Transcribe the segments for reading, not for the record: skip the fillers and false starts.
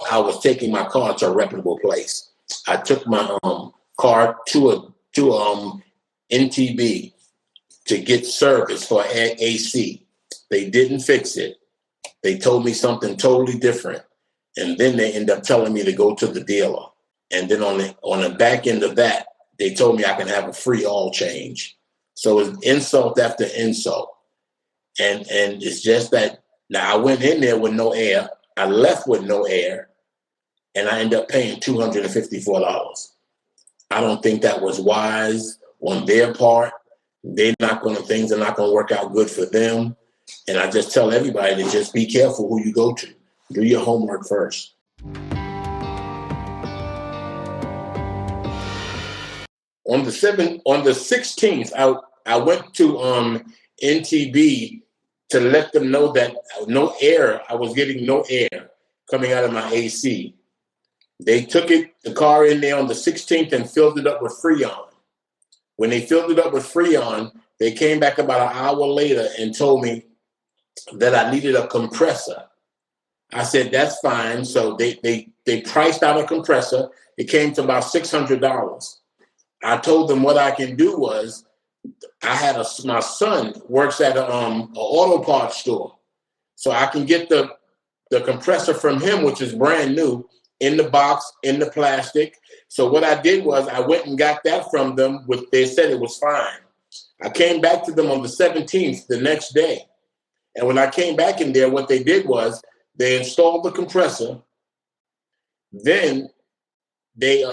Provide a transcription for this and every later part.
I was taking my car to a reputable place. I took my car to NTB to get service for AC. They didn't fix it. They told me something totally different. And then they end up telling me to go to the dealer. And then on the back end of that, they told me I can have a free oil change. So it's insult after insult. And it's just that now I went in there with no air. I left with no air. And I ended up paying $254. I don't think that was wise on their part. Things are not going to work out good for them. And I just tell everybody to just be careful who you go to. Do your homework first. On the 16th, I went to NTB to let them know that I was getting no air coming out of my AC. They took the car in there on the 16th and filled it up with freon. When they filled it up with freon, they came back about an hour later and told me that I needed a compressor. I said, that's fine. So they priced out a compressor. It came to about $600. I told them what I can do was my son works at an auto parts store. So I can get the compressor from him, which is brand new, in the box, in the plastic. So what I did was I went and got that from them. They said it was fine. I came back to them on the 17th, the next day. And when I came back in there, what they did was they installed the compressor. Then they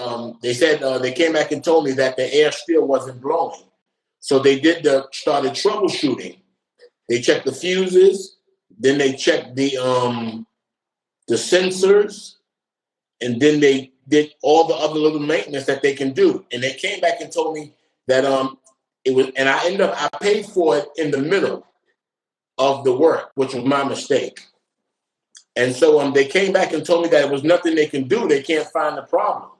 said they came back and told me that the air still wasn't blowing. So they started troubleshooting. They checked the fuses, then they checked the sensors, and then they did all the other little maintenance that they can do. And they came back and told me that it was, and I paid for it in the middle of the work, which was my mistake. And so they came back and told me that it was nothing they can do. They can't find the problem.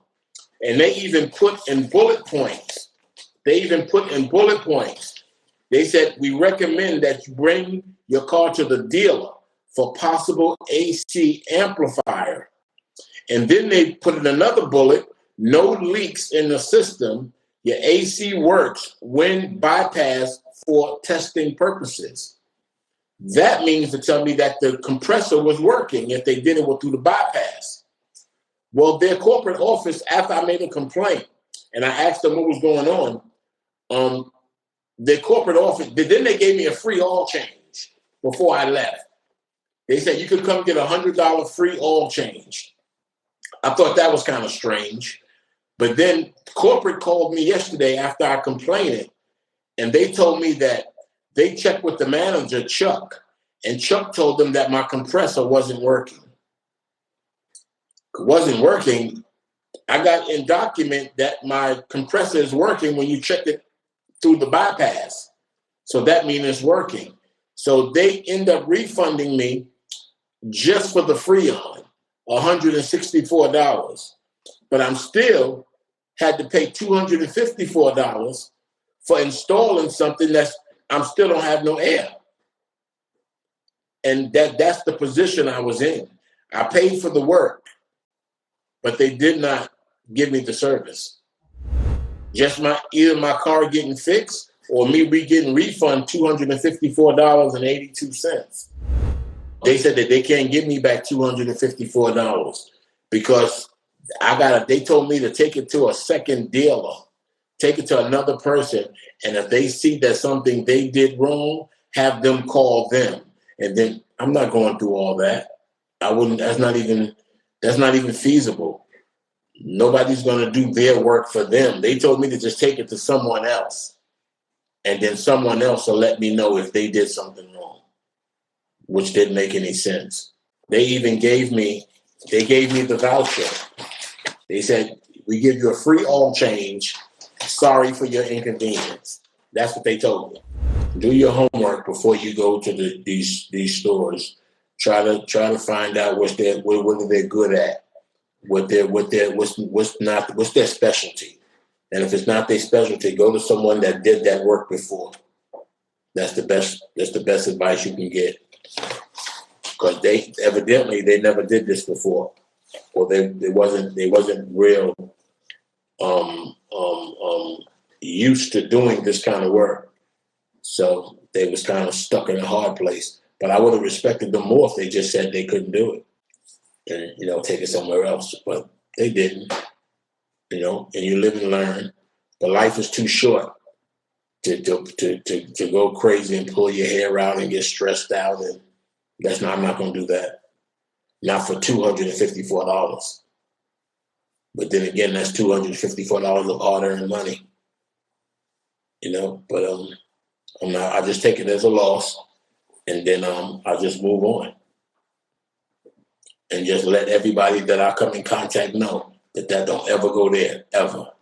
And they even put in bullet points. They said, we recommend that you bring your car to the dealer for possible AC amplifier. And then they put in another bullet, no leaks in the system. Your AC works when bypassed for testing purposes. That means to tell me that the compressor was working if they did it through the bypass. Well, their corporate office, after I made a complaint and I asked them what was going on, their corporate office, then they gave me a free oil change before I left. They said, you could come get $100 free oil change. I thought that was kind of strange. But then corporate called me yesterday after I complained, and they told me that they checked with the manager, Chuck, and Chuck told them that my compressor wasn't working. It wasn't working. I got in document that my compressor is working when you check it through the bypass. So that means it's working. So they end up refunding me just for the freon, $164. But I'm still had to pay $254 for installing something I'm still don't have no air. And that's the position I was in. I paid for the work, but they did not give me the service. Just either my car getting fixed or me getting refund $254.82. They said that they can't give me back $254 because they told me to take it to a second dealer, take it to another person. And if they see that something they did wrong, have them call them. And then I'm not going through all that. I wouldn't, that's not even feasible. Nobody's going to do their work for them. They told me to just take it to someone else. And then someone else will let me know if they did something wrong, which didn't make any sense. They even gave me the voucher. They said, we give you a free oil change. Sorry for your inconvenience. That's what they told me. Do your homework before you go to these stores. Try to find out what they're good at, what's their specialty. And if it's not their specialty, go to someone that did that work before. That's the best advice you can get. Because they never did this before. or they wasn't real used to doing this kind of work. So they was kind of stuck in a hard place. But I would have respected them more if they just said they couldn't do it and take it somewhere else. But they didn't, and you live and learn. But life is too short to go crazy and pull your hair out and get stressed out, and I'm not gonna do that. Not for $254. But then again, that's $254 of hard-earned money. But I'm not. I just take it as a loss, and then I just move on, and just let everybody that I come in contact know that don't ever go there ever.